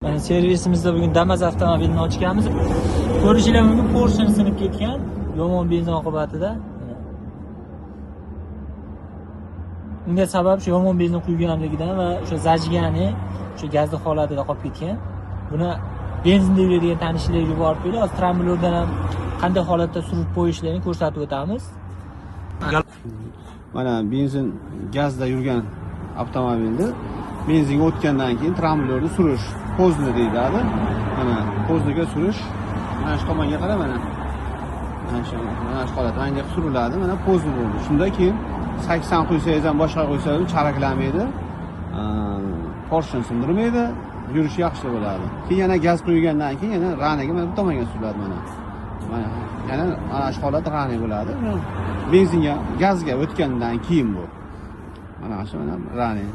Mana servisimizda bugun Damas avtomobilini ochganmiz. Ko'rishingiz mumkin, Porsche sinib ketgan, yomon benzin oqibatida. Bunga sabab shu yomon benzin quyganligidan va o'sha zajgani, o'sha gazli holatida qolib ketgan. Buni benzinda yuradigan tanishlarga yuborib qo'ydik. Hozir tramblordan ham qanday holatda surib qo'yishlarini ko'rsatib o'tamiz. Mana benzin gazda yurgan avtomobilni benzinga o'tgandan keyin tramblorni surish, pozni deyiladi. Mana pozniga surish, mana shu tomonga qara mana. Mana shu holat rangga suriladi, mana pozni bo'ldi. Shundan keyin 80 qo'ysangiz ham boshqa qo'ysangiz ham charaklamaydi. Porshani sindirmaydi, yurishi yaxshi bo'ladi. Keyin yana gaz qo'ygandan keyin yana ranaga mana bu tomonga suriladi mana. Mana yana shu holat rana bo'ladi. Benzinga, gazga o'tgandan keyin bu. Mana shu mana rana.